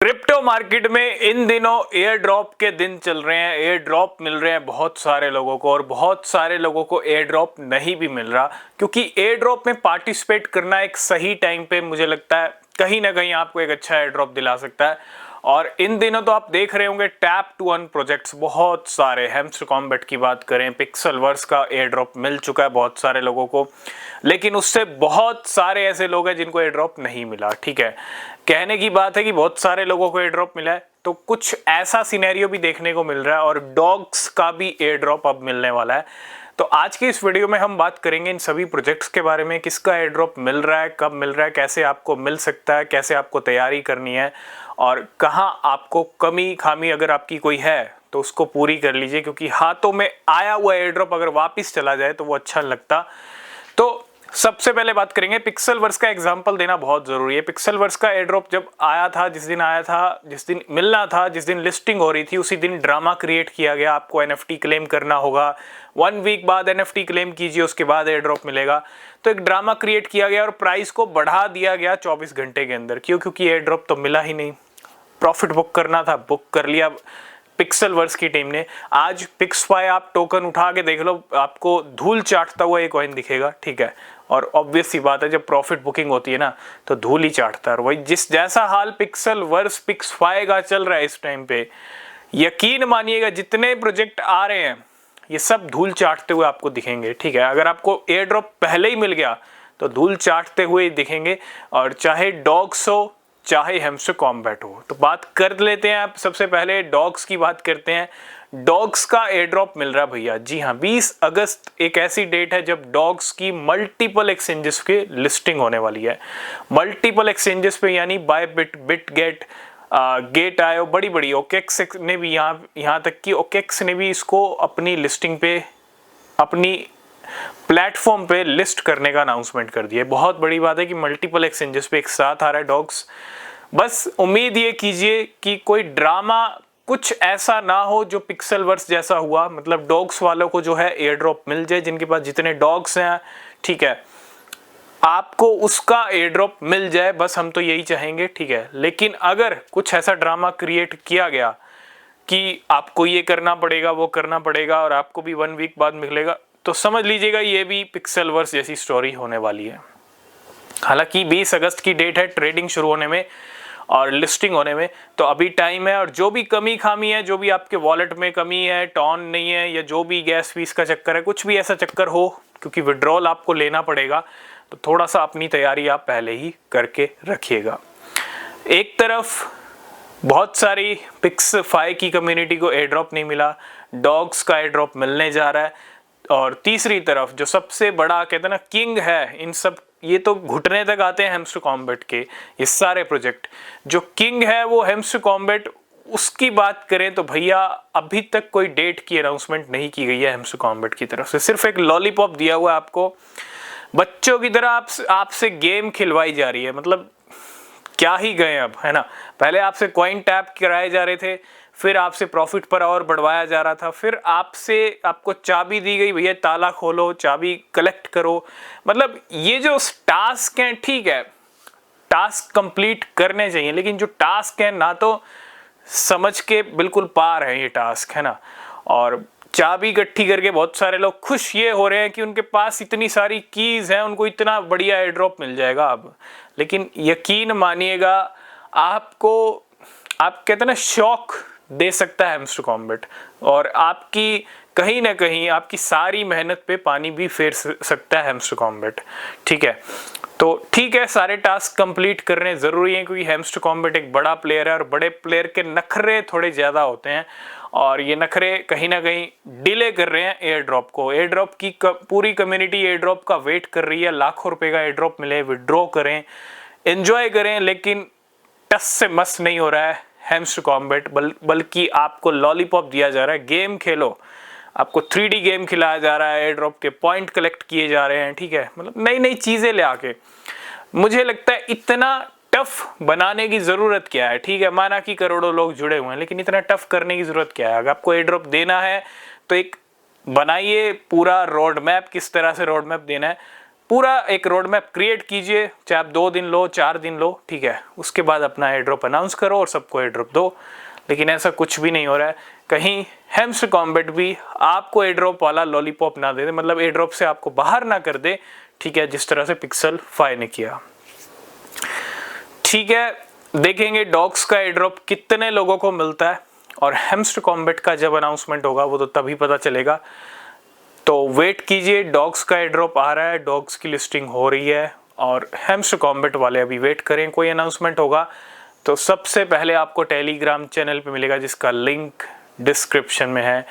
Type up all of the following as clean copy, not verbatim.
Crypto market में इन दिनों air drop के दिन चल रहे हैं। एयर ड्रॉप मिल रहे हैं बहुत सारे लोगों को और बहुत सारे लोगों को एयर ड्रॉप नहीं भी मिल रहा, क्योंकि एयर ड्रॉप में पार्टिसिपेट करना एक सही टाइम पे मुझे लगता है कहीं ना कहीं आपको एक अच्छा एयर ड्रॉप दिला सकता है। और इन दिनों तो आप देख रहे होंगे टैप टू अर्न प्रोजेक्ट्स बहुत सारे, हैमस्टर कॉम्बैट की बात करें, पिक्सेलवर्स का एयर ड्रॉप मिल चुका है बहुत सारे लोगों को, लेकिन उससे बहुत सारे ऐसे लोग हैं जिनको एयर ड्रॉप नहीं मिला। ठीक है, कहने की बात है कि बहुत सारे लोगों को एयर ड्रॉप मिला है, तो कुछ ऐसा सिनेरियो भी देखने को मिल रहा है और डॉग्स का भी एयर ड्रॉप अब मिलने वाला है। तो आज की इस वीडियो में हम बात करेंगे इन सभी प्रोजेक्ट्स के बारे में, किसका एयर ड्रॉप मिल रहा है, कब मिल रहा है, कैसे आपको मिल सकता है, कैसे आपको तैयारी करनी है और कहां आपको कमी खामी अगर आपकी कोई है तो उसको पूरी कर लीजिए, क्योंकि हाथों में आया हुआ एयर ड्रॉप अगर वापस चला जाए तो वो अच्छा लगता। तो सबसे पहले बात करेंगे पिक्सेलवर्स का। एग्जांपल देना बहुत जरूरी है। पिक्सेलवर्स का एयर ड्रॉप जब आया था, जिस दिन मिलना था, जिस दिन लिस्टिंग हो रही थी, उसी दिन ड्रामा क्रिएट किया गया, आपको एनएफटी क्लेम करना होगा, 1 वीक बाद एनएफटी क्लेम कीजिए, उसके बाद एयर ड्रॉप मिलेगा। तो एक ड्रामा क्रिएट किया गया और प्राइस को बढ़ा दिया गया 24 घंटे के अंदर। क्योंकि एयर ड्रॉप तो मिला ही नहीं, प्रॉफिट बुक करना था, बुक कर लिया पिक्सेलवर्स की टीम ने। आज पिक्सफाई आप टोकन उठा के देख लो, आपको धूल चाटता हुआ एक कॉइन दिखेगा। ठीक है, और ऑब्वियस सी बात है जब प्रॉफिट बुकिंग होती है ना तो धूल ही चाटता है। और वही जैसा हाल पिक्सेलवर्स पिक्सफाई का चल रहा है इस टाइम पे, यकीन मानिएगा जितने प्रोजेक्ट आ रहे हैं ये सब धूल चाटते हुए आपको दिखेंगे। ठीक है, अगर आपको एयर ड्रॉप पहले ही मिल गया तो धूल चाटते हुए दिखेंगे, और चाहे डॉग्स हो चाहे हैमस्टर कॉम्बैट हो। तो बात कर लेते हैं, आप सबसे पहले डॉग्स की बात करते हैं। डॉग्स का एयर ड्रॉप मिल रहा है भैया, जी हाँ, 20 अगस्त एक ऐसी डेट है जब डॉग्स की मल्टीपल एक्सचेंजेस के लिस्टिंग होने वाली है। मल्टीपल एक्सचेंजेस पे यानी बायबिट, बिटगेट, गेट आयो, बड़ी बड़ी ओकेक्स ने भी यहाँ तक कि ओकेक्स ने भी इसको अपनी लिस्टिंग पे, अपनी प्लेटफॉर्म पे लिस्ट करने का अनाउंसमेंट कर दिया। बहुत बड़ी बात है कि मल्टीपल एक्सचेंजेस पे एक साथ आ रहा है डॉग्स। बस उम्मीद ये कीजिए कि कोई ड्रामा कुछ ऐसा ना हो जो पिक्सेलवर्स जैसा हुआ, मतलब डॉग्स वालों को जो है एयर ड्रॉप मिल जाए, जिनके पास जितने डॉग्स हैं, ठीक है, आपको उसका एयर ड्रॉप मिल जाए, बस हम तो यही चाहेंगे। ठीक है, लेकिन अगर कुछ ऐसा ड्रामा क्रिएट किया गया कि आपको ये करना पड़ेगा, वो करना पड़ेगा और आपको भी 1 वीक बाद मिलेगा, तो समझ लीजिएगा ये भी पिक्सेलवर्स जैसी स्टोरी होने वाली है। हालांकि 20 अगस्त की डेट है ट्रेडिंग शुरू होने में और लिस्टिंग होने में, तो अभी टाइम है। और जो भी कमी खामी है, जो भी आपके वॉलेट में कमी है, टॉन नहीं है, या जो भी गैस फीस का चक्कर है, कुछ भी ऐसा चक्कर हो, क्योंकि विड्रॉल आपको लेना पड़ेगा, तो थोड़ा सा अपनी तैयारी आप पहले ही करके रखिएगा। एक तरफ बहुत सारी पिक्सफाई की कम्युनिटी को एयर ड्रॉप नहीं मिला, डॉग्स का एयर ड्रॉप मिलने जा रहा है, और तीसरी तरफ जो सबसे बड़ा कहते हैं ना किंग है इन सब, ये तो घुटने तक आते हैं हैमस्टर कॉम्बैट के ये सारे प्रोजेक्ट, जो किंग है वो हैमस्टर कॉम्बैट। उसकी बात करें तो भैया अभी तक कोई डेट की अनाउंसमेंट नहीं की गई है हैमस्टर कॉम्बैट की तरफ से, सिर्फ एक लॉलीपॉप दिया हुआ है आपको, बच्चों की तरह आपसे गेम खिलवाई जा रही है। मतलब क्या ही गए अब, है ना। पहले आपसे कॉइन टैप कराए जा रहे थे, फिर आपसे प्रॉफिट पर और बढ़वाया जा रहा था, फिर आपको चाबी दी गई, भैया ताला खोलो, चाबी कलेक्ट करो। मतलब ये जो टास्क हैं, ठीक है, टास्क कंप्लीट करने चाहिए, लेकिन जो टास्क है ना तो समझ के बिल्कुल पार है ये टास्क, है ना। और चाबी इकट्ठी करके बहुत सारे लोग खुश ये हो रहे हैं कि उनके पास इतनी सारी कीज हैं, उनको इतना बढ़िया एयर ड्रॉप मिल जाएगा अब। लेकिन यकीन मानिएगा आपको, आप कहते हैं ना, शॉक दे सकता है हैमस्टर कॉम्बैट, और आपकी कहीं ना कहीं आपकी सारी मेहनत पे पानी भी फेर सकता है हैमस्टर कॉम्बैट। ठीक है, तो ठीक है, सारे टास्क कंप्लीट करने जरूरी हैं, क्योंकि हैमस्टर कॉम्बैट एक बड़ा प्लेयर है और बड़े प्लेयर के नखरे थोड़े ज्यादा होते हैं, और ये नखरे कहीं ना कहीं डिले कर रहे हैं एयर ड्रॉप को। एयर ड्रॉप की पूरी कम्युनिटी एयर ड्रॉप का वेट कर रही है, लाखों रुपए का एयर ड्रॉप मिले, विड्रॉ करें, एंजॉय करें, लेकिन टस से मस नहीं हो रहा है हैमस्टर कॉम्बैट, बल्कि आपको लॉलीपॉप दिया जा रहा है, गेम खेलो, आपको 3D गेम खिलाया जा रहा है, एयर ड्रॉप के पॉइंट कलेक्ट किए जा रहे हैं। ठीक है, मतलब नई नई चीजें ले आके, मुझे लगता है इतना टफ बनाने की जरूरत क्या है। ठीक है, माना कि करोड़ों लोग जुड़े हुए हैं, लेकिन इतना टफ करने की जरूरत क्या है। अगर आपको एयर ड्रॉप देना है तो एक बनाइए पूरा रोड मैप, किस तरह से रोड मैप देना है, पूरा एक रोड मैप क्रिएट कीजिए, चाहे आप 2 दिन लो 4 दिन लो, ठीक है, उसके बाद अपना एयर ड्रॉप अनाउंस करो और सबको एयर ड्रॉप दो। लेकिन ऐसा कुछ भी नहीं हो रहा है, कहीं हैमस्टर कॉम्बैट भी आपको एयर ड्रॉप वाला लॉलीपॉप ना दे दे, मतलब एयर ड्रॉप से आपको बाहर ना कर दे, ठीक है, जिस तरह से पिक्सल 5 ने किया। ठीक है, देखेंगे डॉग्स का एयर ड्रॉप कितने लोगों को मिलता है, और हैमस्टर कॉम्बैट का जब अनाउंसमेंट होगा वो तो तभी पता चलेगा। तो वेट कीजिए, डॉग्स का एयर ड्रॉप आ रहा है, डॉग्स की लिस्टिंग हो रही है, और हैमस्टर कॉम्बैट वाले अभी वेट करें, कोई अनाउंसमेंट होगा तो सबसे पहले आपको टेलीग्राम चैनल पे मिलेगा, जिसका लिंक डिस्क्रिप्शन में है।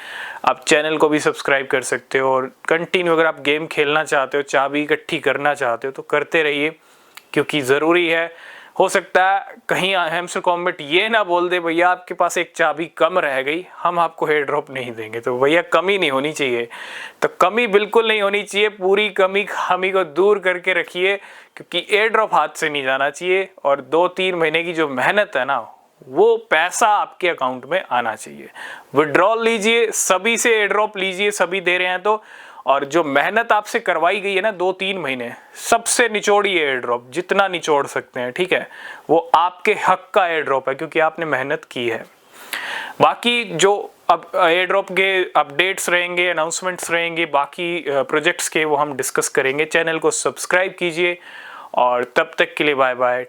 आप चैनल को भी सब्सक्राइब कर सकते हो, और कंटिन्यू अगर आप गेम खेलना चाहते हो, चाबी इकट्ठी करना चाहते हो तो करते रहिए, क्योंकि ज़रूरी है। हो सकता है कहीं हैमस्टर कॉम्बैट ये ना बोल दे भैया आपके पास एक चाबी कम रह गई, हम आपको एयर ड्रॉप नहीं देंगे, तो भैया कमी नहीं होनी चाहिए। तो कमी बिल्कुल नहीं होनी चाहिए, पूरी कमी खामी को दूर करके रखिए, क्योंकि एयर ड्रॉप हाथ से नहीं जाना चाहिए, और 2-3 महीने की जो मेहनत है ना, वो पैसा आपके अकाउंट में आना चाहिए। विड्रॉल लीजिए, सभी से एयर ड्रॉप लीजिए, सभी दे रहे हैं तो, और जो मेहनत आपसे करवाई गई है ना 2-3 महीने, सबसे निचोड़िए एयर ड्रॉप, जितना निचोड़ सकते हैं, ठीक है, वो आपके हक का एयर ड्रॉप है, क्योंकि आपने मेहनत की है। बाकी जो अब एयर ड्रॉप के अपडेट्स रहेंगे, अनाउंसमेंट्स रहेंगे बाकी प्रोजेक्ट्स के, वो हम डिस्कस करेंगे। चैनल को सब्सक्राइब कीजिए, और तब तक के लिए बाय बाय।